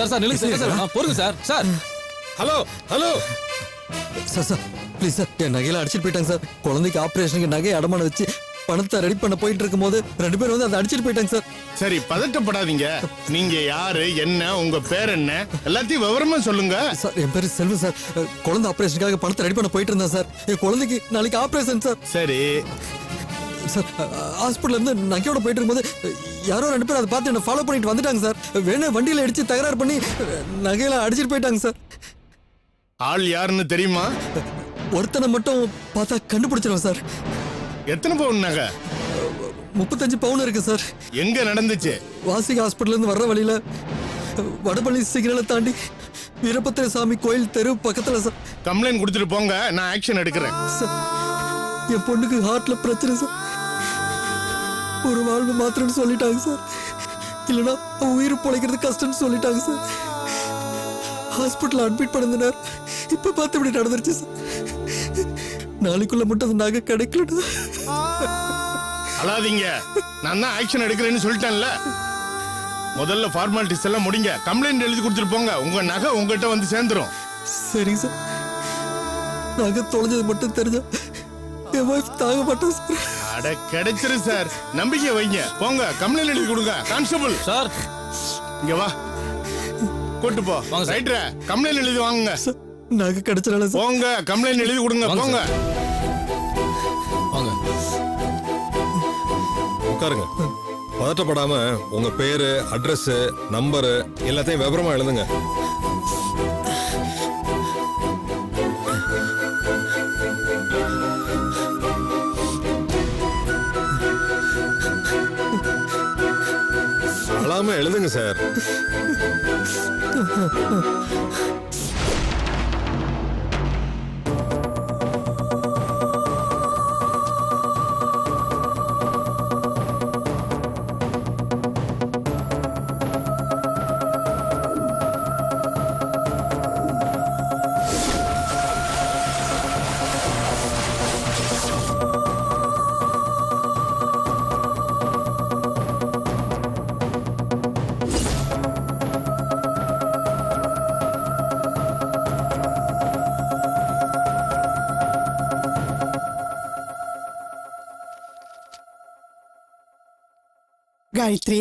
Sir sir நில்லுங்க sir பொறுங்க sir sir. Hello hello sir sir please sir, என் நகையில அடிச்சிட்டு போயிட்டாங்க சார். குழந்தைக்கு ஆபரேஷனுக்கு நகையை அடமானம் வச்சு பணத்தை ரெடி பண்ண போயிட்டு இருக்கும் போது 2 பேரும் வந்து அதை அடிச்சிட்டு போயிட்டாங்க சார். சரி பதட்டப்படாதீங்க. நீங்க யாரு, என்ன, உங்க பேர் என்ன, எல்லாத்தையும் விவரமா சொல்லுங்க. சார் என் பேரு செல்வம் சார். குழந்தை ஆபரேஷனுக்காக பணத்தை ரெடி பண்ண போயிட்டு இருந்தேன் சார். என் குழந்தைக்கு நாளைக்கு ஆபரேஷன் சார். சரி சார் ஹாஸ்பிட்டல்ல இருந்து நகையோட போயிட்டு இருக்கும்போது யாரோ 2 பேர் அதை பார்த்து என்ன ஃபாலோ பண்ணிட்டு வந்துட்டாங்க சார். வேணா வண்டியில அடிச்சு தகராறு பண்ணி நகையில அடிச்சிட்டு போயிட்டாங்க சார். ஆள் யாருன்னு தெரியுமா? ஒருத்தனை மட்டும் பார்த்தா கண்டுபிடிச்சிருவேன் சார். எத்தனை பவுன் நகை? 35 பவுன் இருக்கு சார். எங்க நடந்துச்சு? வாசிக ஹாஸ்பிட்டல்ல இருந்து வர்ற வழியில வடபள்ளி சிக்னலை தாண்டி வீரபத்திர சாமி கோயில் தெரு பக்கத்துல சார். கம்ப்ளைண்ட் கொடுத்துட்டு போங்க, நான் ஆக்ஷன் எடுக்கிறேன். சார் என் பொண்ணுக்கு ஹார்ட்ல பிரச்சனை சார். ஒரு வாழ்வு மாத்திரம்னு சொல்லிட்டாங்க சார். இல்லைன்னா உயிர் பொழைக்கிறது கஷ்டம்னு சொல்லிட்டாங்க சார். Hospital admit பண்ணிருந்தார். இப்ப பார்த்து இப்படி நடந்துருச்சு சார். நாளைக்குள்ள மட்டும் அந்த நகை கிடைக்கல. அழாதீங்க, நான் தான் ஆக்ஷன் எடுக்கிறேன்னு சொல்லிட்டேன்ல. முதல்ல ஃபார்மாலிட்டிஸ் எல்லாம் முடிங்க, கம்ப்ளைண்ட் எழுதி கொடுத்துட்டு போங்க. உங்க நகை உங்ககிட்ட வந்து சேர்ந்துரும். சரிங்க சார். நகை தொலைஞ்சது மட்டும் தெரிஞ்சா என் வைஃப் தாங்க மாட்டேன் சார். அட கிடைச்சிரு சார், நம்பிக்கை வைங்க. போங்க கம்ப்ளைண்ட் எழுதி கொடுங்க. கான்ஸ்டபிள் சார் இங்க வா, கூட்டு போ. ரைட்ரா, கம்ப்ளைண்ட் எழுதி வாங்குங்க. நகை கிடைச்சனால சார். போங்க கம்ப்ளைண்ட் எழுதி கொடுங்க. போங்க வாங்க உட்காருங்க. பதட்டப்படாம உங்க பேரு, அட்ரஸ், நம்பரு எல்லாத்தையும் விவரமா எழுதுங்க. அழாம எழுதுங்க சார். காயத்ரி,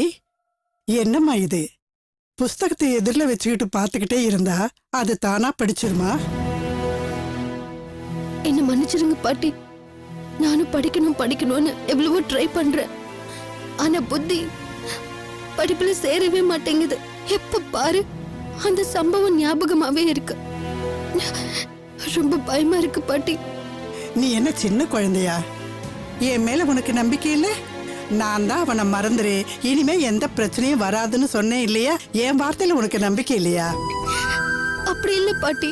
என்னம்மா இது? புஸ்தகத்தை எதிரில் வச்சுக்கிட்டு பார்த்துக்கிட்டே இருந்தா அது தானா படிச்சிருமா? என்ன மன்னிச்சிருங்க பாட்டி. நானும் படிக்கணும்னு எவ்வளவோ ட்ரை பண்றேன். ஆனா புத்தி படிப்புல சேரவே மாட்டேங்குது. எப்ப பாரு அந்த சம்பவம் ஞாபகமாவே இருக்கு. ரொம்ப பயமா இருக்கு பாட்டி. நீ என்ன சின்ன குழந்தையா? என் மேல உனக்கு நம்பிக்கை இல்ல? நான் தான் அவனை மறந்துரு, இனிமே எந்த பிரச்சனையும் வராதுன்னு சொன்னேன் இல்லையா? என் வார்த்தையில உனக்கு நம்பிக்கை இல்லையா? அப்படி இல்ல பாட்டி.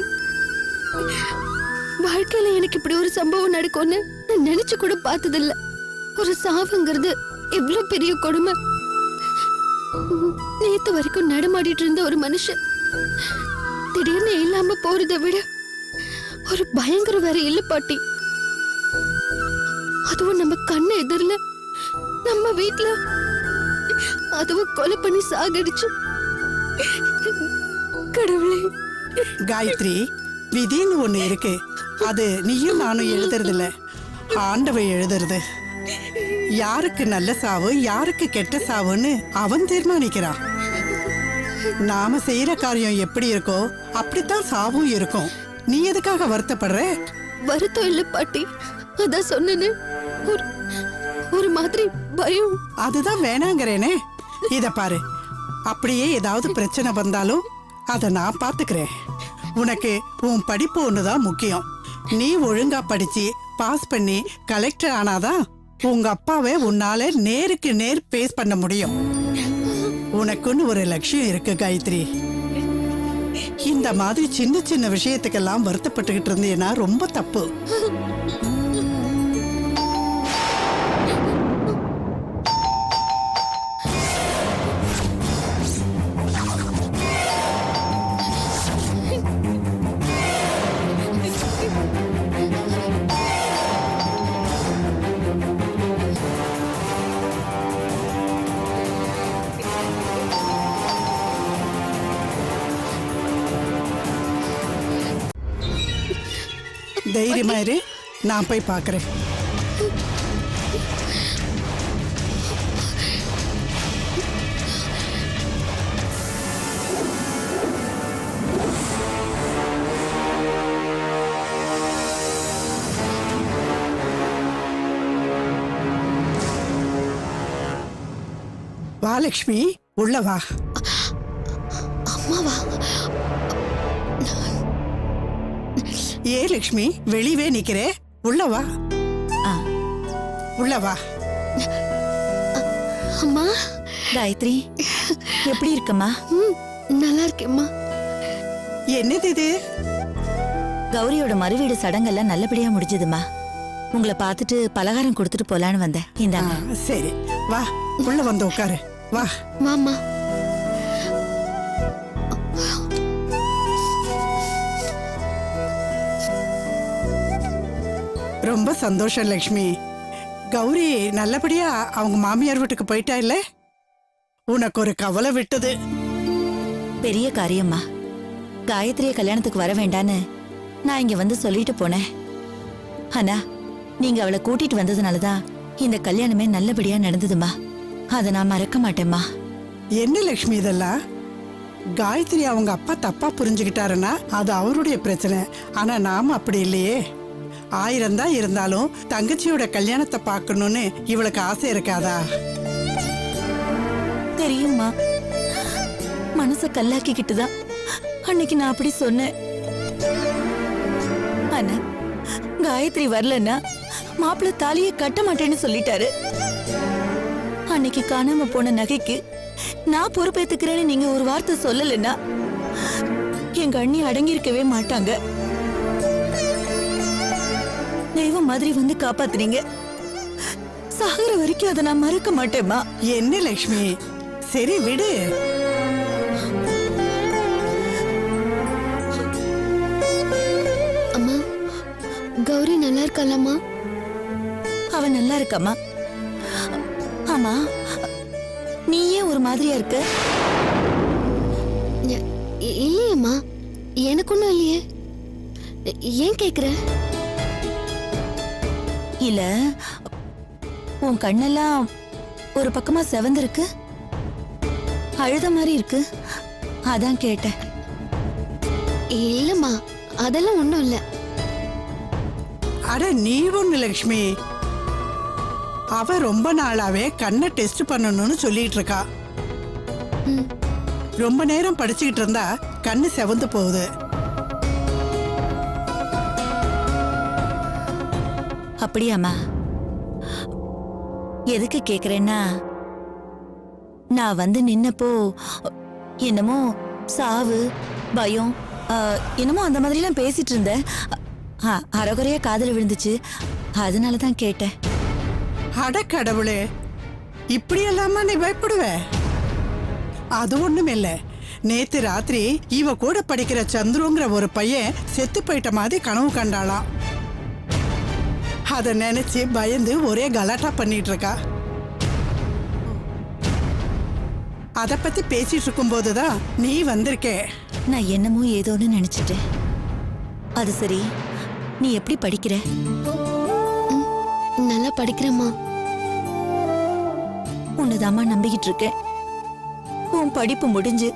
வாழ்க்கையில எனக்கு இப்படி ஒரு சம்பவம் நடக்கும்னு நான் நினைச்சு கூட பார்த்ததில்ல. ஒரு சாவுங்கிறது எவ்வளவு பெரிய கொடுமை. நேத்து வரைக்கும் நடமாடிட்டு இருந்த ஒரு மனுஷன் திடீர்னு இல்லாம போறதை விட ஒரு பயங்கரம் வேற இல்ல பாட்டி. அதுவும் நம்ம கண்ணு எதிரில, நம்ம வீட்டுல, அதுவும் கொலை பண்ணி சாகடிச்சு. கடவுளே. காயத்ரி, விதின்னு ஒண்ணு இருக்கு. அது நீயும் நானும் எழுதுறது இல்ல, ஆண்டவன் எழுதுறது. யாருக்கு நல்ல சாவு யாருக்கு கெட்ட சாவுன்னு அவன் தீர்மானிக்கிறான். நாம செய்யற காரியம் எப்படி இருக்கோ அப்படித்தான் சாவும் இருக்கும். நீ எதுக்காக வருத்தப்படுற? வருத்தம் இல்ல பாட்டி, அதான் சொன்னேன்னு ஒரு மாதிரி பயம். அதுதான் வேணாங்கிறேனே. இத பாரு, அப்படியே ஏதாவது பிரச்சனை வந்தாலும் அத நான் பாத்துக்கிறேன். உனக்கு உன் படிப்பு ஒண்ணுதான் முக்கியம். நீ ஒழுங்கா படிச்சு பாஸ் பண்ணி கலெக்டர் ஆனாதான் உங்க அப்பாவை உன்னால நேருக்கு நேர் பேஸ் பண்ண முடியும். உனக்குன்னு ஒரு லட்சியம் இருக்கு காயத்ரி. இந்த மாதிரி சின்ன சின்ன விஷயத்துக்கெல்லாம் வருத்தப்பட்டுக்கிட்டு இருந்தேன்னா ரொம்ப தப்பு. தைரியமா இரு, நான் போய் பார்க்கறேன். வா லக்ஷ்மி, உள்ள வா. அம்மாவா? ஏ லக்ஷ்மி, வெளியவே நிக்கிறே, உள்ள வா. உள்ள வா. அம்மா. காயத்ரி, எப்படி இருக்கம்மா? நல்லா இருக்கேம்மா. என்னது இது? கௌரியோட மறுவீடு சடங்கெல்லாம் நல்லபடியா முடிஞ்சதுமா. உங்களை பார்த்துட்டு பலகாரம் கொடுத்துட்டு போலான்னு வந்தேன். இந்தாங்க. சரி, வா, உள்ள வந்து உட்காரு. வா. வாம்மா. ரொம்ப சந்தோஷம் லக்ஷ்மி. கௌரி நல்லபடியா அவங்க மாமியார் வீட்டுக்கு போயிட்டா இல்ல? உனக்கு ஒரு கவலை விட்டது. பெரிய காரியம்மா. காயத்ரிய கல்யாணத்துக்கு வர வேண்டான்னு நான் இங்க வந்து சொல்லிட்டு போனேன். ஆனா நீங்க அவளை கூட்டிட்டு வந்ததுனாலதான் இந்த கல்யாணமே நல்லபடியா நடந்ததுமா. அதை நான் மறக்க மாட்டேம்மா. என்ன லக்ஷ்மி இதெல்லாம்? காயத்ரி அவங்க அப்பா தப்பா புரிஞ்சுக்கிட்டாருன்னா அது அவருடைய பிரச்சனை. ஆனா நாம அப்படி இல்லையே. 1000 தான் இருந்தாலும் தங்கச்சியோட கல்யாணத்தை பார்க்கணும்னு இவளுக்கு ஆசை இருக்காதா? தெரியுமா, மனச கல்லாக்கிக்கிட்டுதான் அன்னைக்கு நான் அப்படி சொன்னேன். ஆனா காயத்ரி வரலன்னா மாப்பிள்ள தாலியை கட்ட மாட்டேன்னு சொல்லிட்டாரு. அன்னைக்கு காணாம போன நகைக்கு நான் பொறுப்பேத்துக்கிறேன்னு நீங்க ஒரு வார்த்தை சொல்லலன்னா எங்க அண்ணி அடங்கியிருக்கவே மாட்டாங்க. தெய்வம் மாதிரி வந்து காப்பாத்துறீங்க. சாகர வரைக்கும் அதை நான் மறக்க மாட்டேம்மா. என்ன லக்ஷ்மி, சரி விடு. அம்மா, கௌரி நல்லா இருக்காளம்மா? அவ நல்லா இருக்காமா. ஆமா, நீ ஏன் ஒரு மாதிரியா இருக்க? இல்லையம்மா, எனக்கு ஒண்ணும் இல்லையே. ஏன் கேக்குற? இல்ல, உன் கண்ணெல்லாம் ஒரு பக்கமா செவந்திருக்கு, அழுத மாதிரி இருக்கு, அதான் கேட்டேன். இல்லம்மா, அதெல்லாம் ஒண்ணும் இல்ல. அட நீ ஒண்ணு லக்ஷ்மி, அவ ரொம்ப நாளாவே கண்ணை டெஸ்ட் பண்ணணும்னு சொல்லிட்டு இருக்கா. ரொம்ப நேரம் படிச்சுக்கிட்டு இருந்தா கண்ணு செவந்து போகுது. அப்படியாம்மா? எதுக்கு கேக்குறேன்னா, நான் வந்து நின்னப்போ என்னமோ சாவு, பயம், என்னமோ அந்த மாதிரிலாம் பேசிட்டு இருந்தேன். அரைகுறையா காதுல விழுந்துச்சு, அதனாலதான் கேட்டேன். அட கடவுளே, இப்படி எல்லாமா நீ பயப்படுவ? அது ஒண்ணும் இல்ல. நேத்து ராத்திரி இவ கூட படிக்கிற சந்துருங்கிற ஒரு பையன் செத்து போயிட்ட மாதிரி கனவு கண்டாளாம். அத நினைச்சு பயந்து ஒரே கலாட்டா பண்ணிட்டு இருக்கா. அத பத்தி பேசிட்டு இருக்கும் போதுதான் நீ வந்திருக்கே. நான் என்னமோ ஏதோன்னு நினைச்சிட்டேன். அது சரி, நீ எப்படி படிக்கிற? நல்லா படிக்கிறேம்மா. உன்னதாம்மா நம்பிக்கிட்டு இருக்கேன். உன் படிப்பு முடிஞ்சு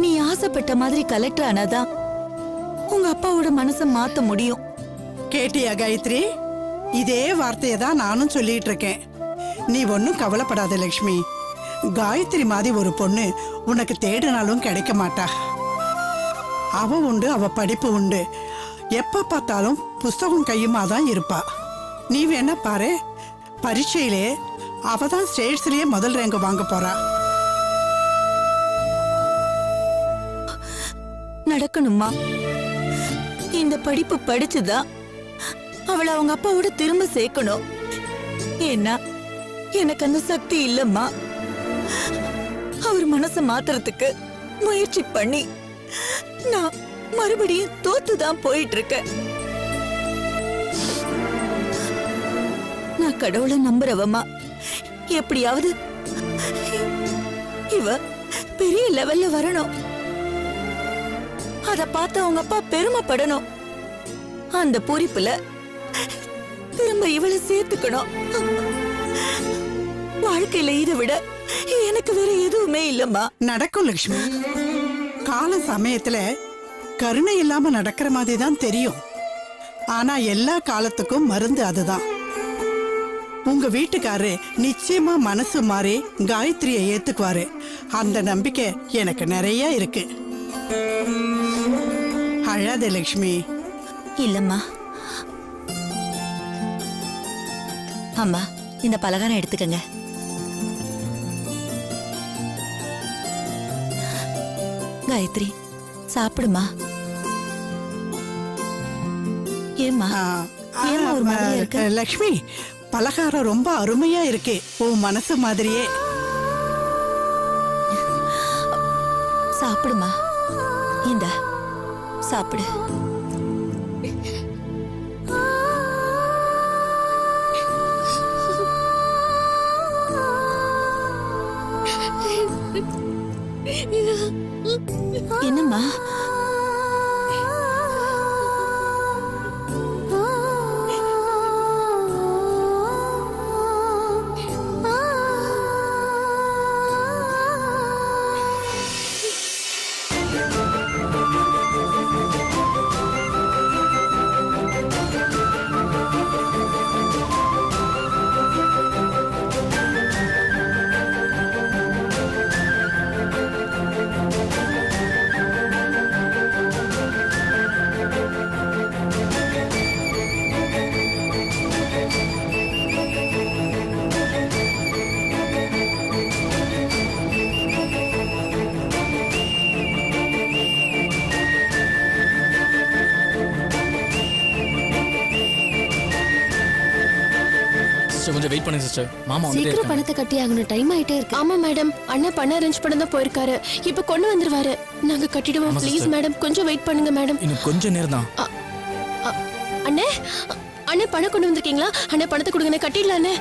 நீ ஆசைப்பட்ட மாதிரி கலெக்டர் ஆனாதான் உங்க அப்பாவோட மனசை மாத்த முடியும். கேட்டியா காயத்ரி? இதே வார்த்தையை தான் நானும் சொல்லிட்டு இருக்கேன். நீ ஒன்னும் கவலைப்படாத லக்ஷ்மி. காயத்ரி மாதிரி ஒரு பொண்ணு உனக்கு தேடினாலும் கிடைக்க மாட்டா. அவ உண்டு, அவ படிப்பு உண்டு. எப்ப பார்த்தாலும் புஸ்தகம் கையுமா தான் இருப்பா. நீ வேணா பாரு, பரீட்சையிலே அவ தான் ஸ்டேட்ஸ்லயே முதல் ரேங்க் வாங்க போறா. நடக்கணுமா? இந்த படிப்பு படிச்சுதான் அவளை அவங்க அப்பாவோட திரும்ப சேர்க்கணும். ஏன்னா எனக்கு அந்த சக்தி இல்லம்மா. அவர் மனசை மாத்துறதுக்கு முயற்சி பண்ணி நான் மறுபடியும் தோத்துதான் போயிட்டு இருக்கேன். நான் கடவுளை நம்புறவமா. எப்படியாவது இவ பெரிய லெவல்ல வரணும். அத பார்த்து அவங்க அப்பா பெருமைப்படணும். அந்த பூரிப்புல திரும்ப இவளை சேர்த்துக்கணும். வாழ்க்கையில இதை விட எனக்கு வேற எதுவுமே இல்லம்மா. நடக்கும் லக்ஷ்மி. கால சமயத்துல கருணை இல்லாம நடக்கிற மாதிரி தான் தெரியும். ஆனா எல்லா காலத்துக்கும் மருந்து அதுதான். உங்க வீட்டுக்காரரு நிச்சயமா மனசு மாறி காயத்ரியை ஏத்துக்குவாரு. அந்த நம்பிக்கை எனக்கு நிறைய இருக்கு. அழாதே லக்ஷ்மி. இல்லம்மா. அம்மா, இந்த பலகாரம் எடுத்துக்கங்க. காயத்ரி, சாப்பிடுமா. ஏம்மா ஏம்மா ஒரு மாதிரியா இருக்கு? லக்ஷ்மி, பலகாரம் ரொம்ப அருமையா இருக்கு. உன் மனசு மாதிரியே. சாப்பிடுமா. இந்த சாப்பிடு. என்னம்மா? சிஸ்டர் கொஞ்சம் வெயிட் பண்ணுங்க சிஸ்டர். மாமா வந்துட்டே சீக்கிரம் இருக்காங்க. பணத்தை கட்டி ஆகணும். டைம் ஆயிட்டே இருக்கு. ஆமா மேடம், அண்ணன் பணம் அரேஞ்ச் பண்ண தான் போயிருக்காரு. இப்ப கொண்டு வந்துருவாரு. நாங்க கட்டிடுவோம். ஆமா, ப்ளீஸ் sister. மேடம், கொஞ்சம் வெயிட் பண்ணுங்க மேடம். இன்னும் கொஞ்ச நேரம் தான். அண்ணே, அண்ணே பணம் கொண்டு வந்திருக்கீங்களா? அண்ணே பணத்தை கொடுங்க, கட்டிடலாம் அண்ணே.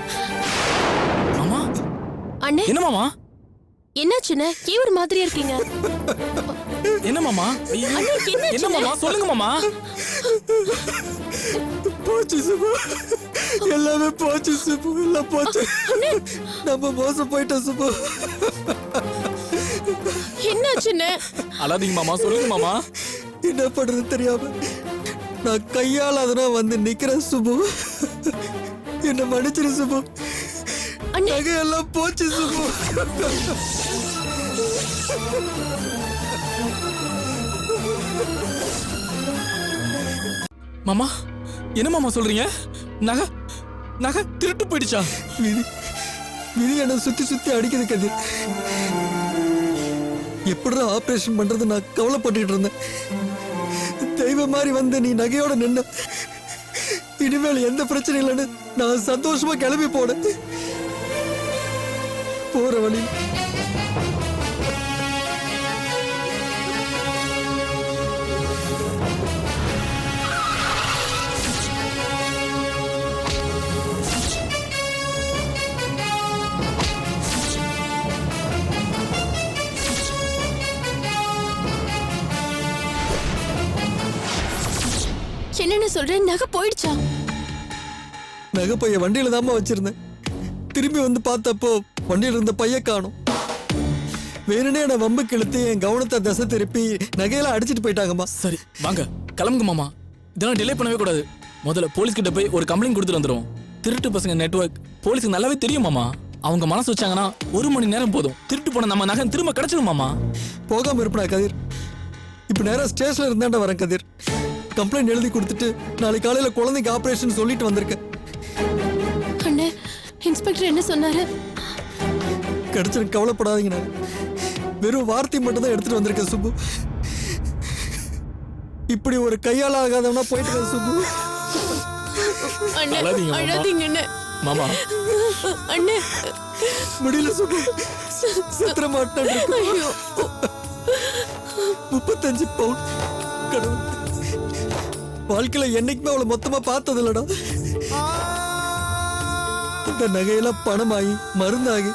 மாமா அண்ணே என்ன மாமா? என்னாச்சுண்ணே? ஏன் ஒரு மாதிரியா இருக்கீங்க? என்ன மாமா? ஐயோ, அண்ணே, என்னாச்சு? என்ன மாமா சொல்லுங்க மாமா. போச்சு சுபு, எல்லாமே போச்சு சுபு, எல்லாம் போச்சு. நம்ம மோசம் போயிட்டோம் சுபு. என்னாச்சுண்ணே? அழாதீங்க மாமா, சொல்லுங்க மாமா. என்ன பண்றது தெரியாம நான் கையாளாதனா வந்து நிக்கிறேன் சுபு. என்ன மன்னிச்சிரு சுபு. அண்ணே. நகையெல்லாம் போச்சு சுபு. மாமா என்ன மாமா சொல்றீங்க? நகை நகை திருட்டு போயிடுச்சா? விதி விதி என்ன சுத்தி சுத்தி அடிக்குது கதிர். எப்படிடா ஆபரேஷன் பண்றது நான் கவலைப்பட்டுக்கிட்டு இருந்தேன். தெய்வம் மாதிரி வந்து நீ நகையோட நின்ன. இனிமேல் எந்த பிரச்சனை இல்லைன்னு நான் சந்தோஷமா கிளம்பி போனேன். போற வழி என்னன்னு சொல்றேன்? நகை போயிடுச்சா? நகை பைய வண்டியில தாமா வச்சிருந்தேன். திரும்பி வந்து பார்த்தப்போ வண்டியில இருந்த பைய காணோம். வேணுனே என்ன வம்புக்கு இழுத்து என் கவனத்தை திசை திருப்பி நகையெல்லாம் அடிச்சிட்டு போயிட்டாங்கம்மா. சரி வாங்க கிளம்புங்க மாமா. இதெல்லாம் டிலே பண்ணவே கூடாது. முதல்ல போலீஸ் கிட்ட போய் ஒரு கம்ப்ளைண்ட் கொடுத்துட்டு வந்துரும். திருட்டு பசங்க நெட்வொர்க் போலீஸுக்கு நல்லாவே தெரியும் மாமா. அவங்க மனசு வச்சாங்கன்னா 1 மணி நேரம் போதும். திருட்டு போன நம்ம நகை திரும்ப கிடைச்சிடும் மாமா. போகாம இருப்பா கதிர். இப்ப நேரா ஸ்டேஷன்ல இருந்தாண்ட வரேன் கதிர். கம்ப்ளைண்ட் எழுதி கொடுத்துட்டு நாளைக்கு காலையில குழந்தைக்கு ஆபரேஷன் சொல்லிட்டு வந்திருக்கேன். அண்ணே, இன்ஸ்பெக்டர் என்ன சொன்னாரு? கிடைச்சிருக்கு, கவலைப்படாதீங்க. நான் வெறும் வார்த்தை மட்டும் தான் எடுத்துட்டு வந்திருக்கேன் சுப்பு. இப்படி ஒரு கையால ஆகாதவனா போயிட்டு சுப்பு. அண்ணே, அழாதீங்க மாமா. அழாதீங்க அண்ணே. மாமா அண்ணே, முடியல சுப்பு. சித்திர மாட்டேன். ஐயோ, 35 பவுன். கடவுள், வாழ்க்கையில என்னைக்குமே அவளை மொத்தமா பார்த்தது இல்லடா. இந்த நகையெல்லாம் பணமாகி மருந்தாகி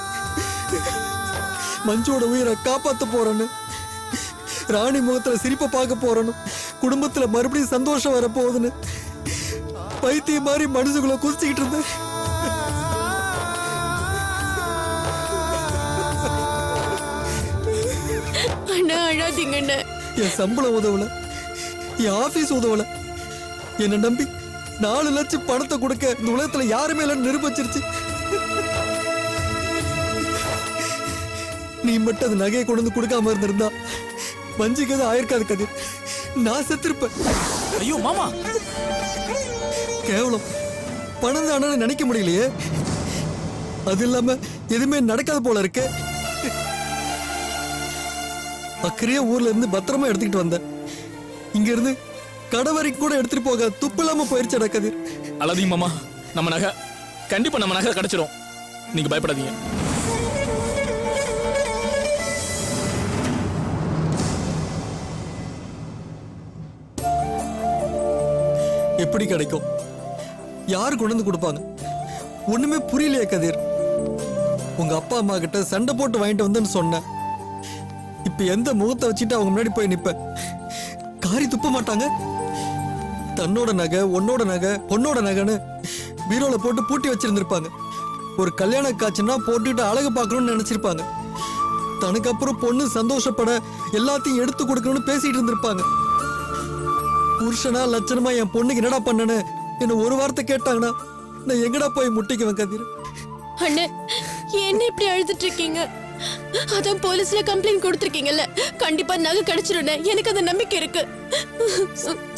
மஞ்சோட உயிரை காப்பாத்த போறேன்னு, ராணி முகத்துல சிரிப்பை பார்க்க போறேன்னு, குடும்பத்துல மறுபடியும் சந்தோஷம் வரப்போகுதுன்னு பைத்தியம் மாதிரி மனசுக்குள்ள குதிச்சுக்கிட்டு இருந்தேன். அண்ணா அழாதீங்க அண்ணா. என் சம்பளம் உதவல, என் ஆபீஸ் உதவல. என்னை நம்பி 4 லட்சம் பணத்தை கொடுக்க இந்த உலகத்துல யாருமே இல்லைன்னு நிரூபிச்சிருச்சு. நீ மட்டும் அந்த நகையை கொண்டு வந்து கொடுக்காம இருந்திருந்தா வஞ்சிக்கது ஆயிருக்காது கதிர். நான் செத்திருப்பேன். ஐயோ மாமா, கேவலம் பணம் தானே நினைக்க முடியலையே. அது இல்லாம எதுவுமே நடக்காத போல இருக்கு. அக்கறையா ஊர்ல இருந்து பத்திரமா எடுத்துக்கிட்டு வந்தேன். இங்க இருந்து கடை வரைக்கும் கூட எடுத்துட்டு போக துப்பு இல்லாம போயிருச்சடா கதிர். அழாதீங்க மாமா, நம்ம நகை கண்டிப்பா நம்ம நகை கிடைச்சிரும். நீங்க பயப்படாதீங்க. எப்படி கிடைக்கும்? யாரு கொண்டு வந்து கொடுப்பாங்க? ஒண்ணுமே புரியலையே கதிர். உங்க அப்பா அம்மா கிட்ட சண்டை போட்டு வாங்கிட்டு வந்தேன்னு சொன்னேன். இப்ப எந்த முகத்தை வச்சுட்டு அவங்க முன்னாடி போய் நிப்ப? காரி துப்ப மாட்டாங்க. தன்னோட நகை, உன்னோட நகை, பொண்ணோட நகைன்னு பீரோல போட்டு பூட்டி வச்சிருந்திருப்பாங்க. ஒரு கல்யாண காட்சின்னா போட்டுட்டு அழகு பார்க்கணும்னு நினைச்சிருப்பாங்க. தனக்கு அப்புறம் பொண்ணு சந்தோஷப்பட எல்லாத்தையும் எடுத்து கொடுக்கணும்னு பேசிட்டு இருந்திருப்பாங்க. புருஷனா லட்சணமா என் பொண்ணுக்கு என்னடா பண்ணனு என்ன ஒரு வார்த்தை கேட்டாங்கன்னா நான் எங்கடா போய் முட்டிக்குவேன் கதிர். அண்ணே, என்ன இப்படி அழுதுட்டு இருக்கீங்க? அதான் போலீஸ்ல கம்ப்ளைண்ட் கொடுத்திருக்கீங்கல்ல, கண்டிப்பா நகை கிடைச்சிரும். எனக்கு அந்த நம்பிக்கை இருக்கு.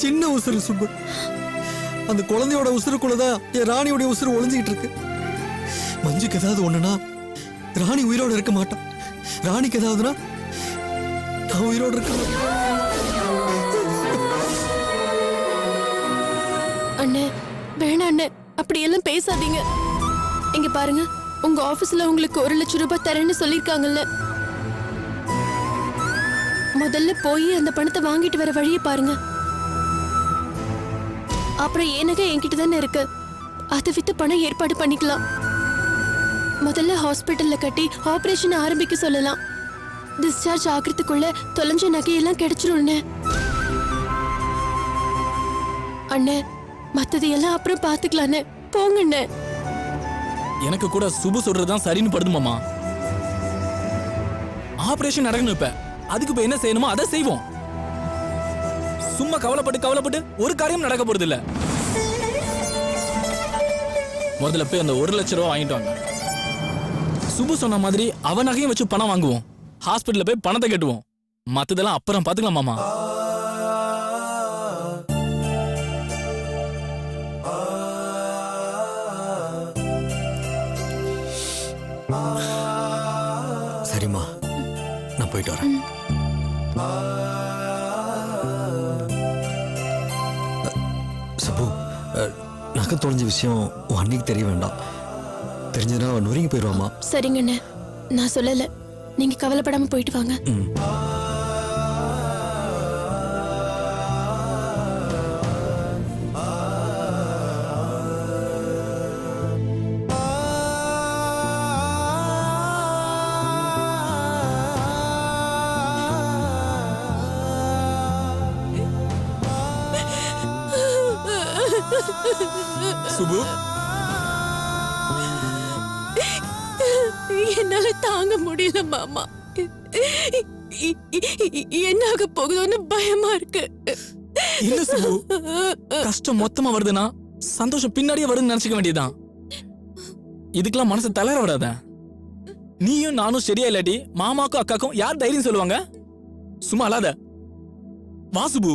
சின்ன உசுறு சுப்பு. அந்த குழந்தையோட உசுருக்குள்ளதான் என் ராணியோட உசுறு ஒளிஞ்சுக்கிட்டு இருக்கு. மஞ்சுக்கு ஏதாவது ஒண்ணுனா ராணி உயிரோட இருக்க மாட்டான். ராணிக்கு ஏதாவதுனா நான் உயிரோட இருக்க மாட்டேன். அண்ணே வேணாம் அண்ணே, அப்படி எல்லாம் பேசாதீங்க. இங்க பாருங்க, உங்க ஆபீஸ்ல உங்களுக்கு 1 லட்சம் ரூபாய் தரேன்னு சொல்லிருக்காங்கல்ல. முதல்ல போய் அந்த பணத்தை வாங்கிட்டு வர வழியை பாருங்க. அப்புறம் ஏனக என்கிட்ட தானே இருக்கு, அதை வித்து பணம் ஏற்பாடு பண்ணிக்கலாம். முதல்ல ஹாஸ்பிட்டல்ல கட்டி ஆபரேஷன் ஆரம்பிக்க சொல்லலாம். டிஸ்சார்ஜ் ஆகிறதுக்குள்ள தொலைஞ்ச நகையெல்லாம் கிடைச்சிரும். அண்ணே, மத்தது எல்லாம் அப்புறம் பாத்துக்கலான்னு போங்கண்ணே. எனக்கு கூட சுபு சொல்றதுதான் சரின்னு படுது மாமா. ஆபரேஷன் நடக்கணும். இப்ப அதுக்கு இப்ப என்ன செய்யணுமோ அதை செய்வோம். சும்மா கவலைப்பட்டு ஒரு காரியம் நடக்க போறது இல்ல. முதல்ல போய் அந்த 1 லட்சம் ரூபாய் வாங்கிட்டு வாங்க. சுபு சொன்ன மாதிரி அவ நகையும் வச்சு பணம் வாங்குவோம். ஹாஸ்பிட்டல்ல போய் பணத்தை கட்டுவோம். மத்ததெல்லாம் அப்புறம் பாத்துக்கலாம் மாமா. சரிம்மா, நான் போயிட்டு வரேன். சுப்பு, நகை தொலைஞ்ச விஷயம் உன் அன்னைக்கு தெரிய வேண்டாம். தெரிஞ்சதுன்னா அவன் நொறுங்கி போயிடுவாமா. சரிங்கண்ணே, நான் சொல்லல. நீங்க கவலைப்படாம போயிட்டு வாங்க. சுபு, என்னால தாங்க முடியல மாமா. என்னாக போகுதோன்னு பயமா இருக்கு. இல்ல சுபு, கஷ்டம் மொத்தமா வருதுன்னா சந்தோஷம் பின்னாடியே வருதுன்னு நினைச்சுக்க வேண்டியதுதான். இதுக்கெல்லாம் மனசு தளர விடாத. நீயும் நானும் சரியா இல்லாட்டி மாமாக்கும் அக்காக்கும் யார் தைரியம் சொல்லுவாங்க? சும்மா அழாத. வா சுபு.